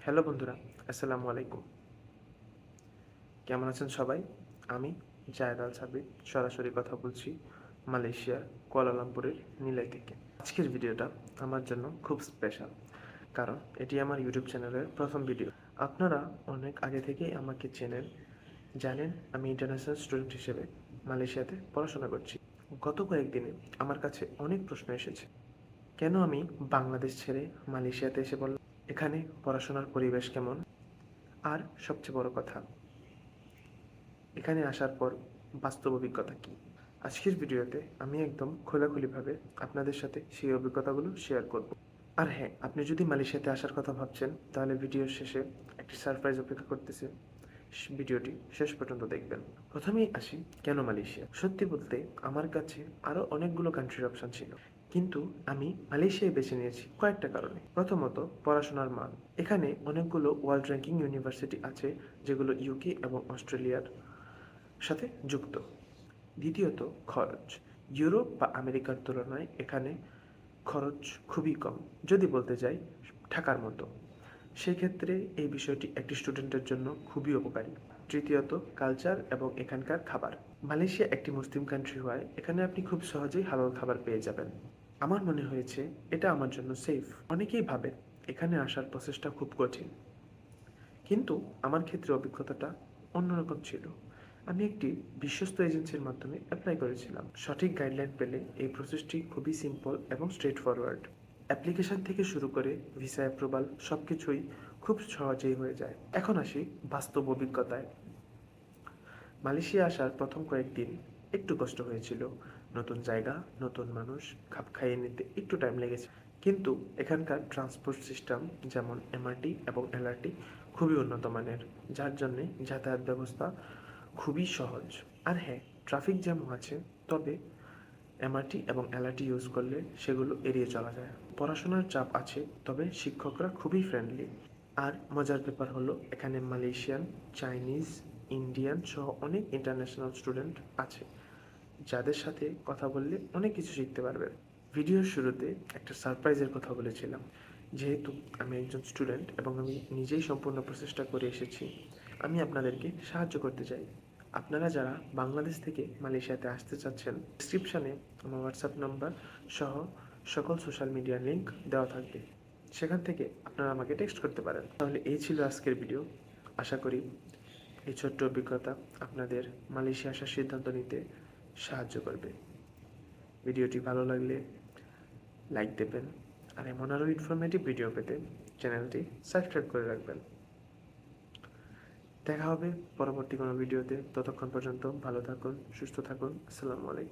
Hello বন্ধুরা, আসসালামু আলাইকুম। কেমন আছেন সবাই? আমি জায়েদ আল সাবির সরাসরি কথা বলছি মালয়েশিয়ার কুয়ালালামপুরের নিলয় থেকে। আজকের ভিডিওটা আমার জন্য খুব স্পেশাল, কারণ এটি আমার ইউটিউব চ্যানেলের প্রথম ভিডিও। আপনারা অনেক আগে থেকেই আমাকে চেনেন, জানেন আমি ইন্টারন্যাশনাল স্টুডেন্ট হিসেবে মালয়েশিয়াতে পড়াশোনা করছি। গত কয়েকদিনে আমার কাছে অনেক প্রশ্ন এসেছে, কেন আমি বাংলাদেশ ছেড়ে মালয়েশিয়াতে এসে পড়লাম, এখানে পড়াশোনার পরিবেশ কেমন, আর সবচেয়ে বড় কথা, এখানে আসার পর বাস্তব অভিজ্ঞতা কী। আজকের ভিডিওতে আমি একদম খোলাখুলিভাবে আপনাদের সাথে সেই অভিজ্ঞতাগুলো শেয়ার করব। আর হ্যাঁ, আপনি যদি মালয়েশিয়াতে আসার কথা ভাবছেন, তাহলে ভিডিওর শেষে একটি সারপ্রাইজ অপেক্ষা করতেছে। ভিডিওটি শেষ পর্যন্ত দেখবেন। প্রথমেই আসি, কেন মালয়েশিয়া। সত্যি বলতে আমার কাছে আরও অনেকগুলো কান্ট্রির অপশন ছিল, কিন্তু আমি মালয়েশিয়ায় বেছে নিয়েছি কয়েকটা কারণে। প্রথমত, পড়াশোনার মান। এখানে অনেকগুলো ওয়ার্ল্ড র্যাঙ্কিং ইউনিভার্সিটি আছে, যেগুলো ইউকে এবং অস্ট্রেলিয়ার সাথে যুক্ত। দ্বিতীয়ত, খরচ। ইউরোপ বা আমেরিকার তুলনায় এখানে খরচ খুবই কম, যদি বলতে যাই ঢাকার মতো। সেক্ষেত্রে এই বিষয়টি একটি স্টুডেন্টের জন্য খুবই উপকারী। তৃতীয়ত, কালচার এবং এখানকার খাবার। মালয়েশিয়া একটি মুসলিম কান্ট্রি হওয়ায় এখানে আপনি খুব সহজেই হালাল খাবার পেয়ে যাবেন। আমার মনে হয়েছে এটা আমার জন্য সেফ। অনেকেই ভাবে এখানে আসার প্রসেসটা খুব কঠিন, কিন্তু আমার ক্ষেত্রে অভিজ্ঞতাটা অন্যরকম ছিল। আমি একটি বিশ্বস্ত এজেন্সির মাধ্যমে অ্যাপ্লাই করেছিলাম। সঠিক গাইডলাইন পেলে এই প্রসেসটি খুবই সিম্পল এবং স্ট্রেট ফরওয়ার্ড। অ্যাপ্লিকেশন থেকে শুরু করে ভিসা অ্যাপ্রুভাল সব কিছুই খুব সহজেই হয়ে যায়। এখন আসি বাস্তব অভিজ্ঞতায়। মালয়েশিয়া আসার প্রথম কয়েকদিন একটু কষ্ট হয়েছিল। নতুন জায়গা, নতুন মানুষ, খাপ খাইয়ে নিতে একটু টাইম লেগেছে। কিন্তু এখানকার ট্রান্সপোর্ট সিস্টেম, যেমন এমআরটি এবং এলআরটি, খুবই উন্নত মানের, যার জন্যে যাতায়াত ব্যবস্থা খুবই সহজ। আর হ্যাঁ, ট্রাফিক জ্যামও আছে, তবে এমআরটি এবং এলআরটি ইউজ করলে সেগুলো এড়িয়ে চলা যায়। পড়াশোনার চাপ আছে, তবে শিক্ষকরা খুবই ফ্রেন্ডলি। আর মজার ব্যাপার হলো, এখানে মালয়েশিয়ান, চাইনিজ, ইন্ডিয়ান সহ অনেক ইন্টারন্যাশনাল স্টুডেন্ট আছে, যাদের সাথে কথা বললে অনেক কিছু শিখতে পারবেন। ভিডিওর শুরুতে একটা সারপ্রাইজের কথা বলেছিলাম। যেহেতু আমি একজন স্টুডেন্ট এবং আমি নিজেই সম্পূর্ণ প্রচেষ্টা করে এসেছি, আমি আপনাদেরকে সাহায্য করতে চাই। আপনারা যারা বাংলাদেশ থেকে মালয়েশিয়াতে আসতে চাচ্ছেন, ডিসক্রিপশানে আমার হোয়াটসঅ্যাপ নাম্বার সহ সকল সোশ্যাল মিডিয়ার লিঙ্ক দেওয়া থাকবে, সেখান থেকে আপনারা আমাকে টেক্সট করতে পারেন। তাহলে এই ছিল আজকের ভিডিও। আশা করি এই ছোট্ট অভিজ্ঞতা আপনাদের মালয়েশিয়া আসার সিদ্ধান্ত নিতে সাহায্য করবে। ভিডিওটি ভালো লাগলে লাইক দেবেন, আর এমন আরও ইনফরমেটিভ ভিডিও পেতে চ্যানেলটি সাবস্ক্রাইব করে রাখবেন। দেখা হবে পরবর্তী কোনো ভিডিওতে। ততক্ষণ পর্যন্ত ভালো থাকুন, সুস্থ থাকুন। আসসালামু আলাইকুম।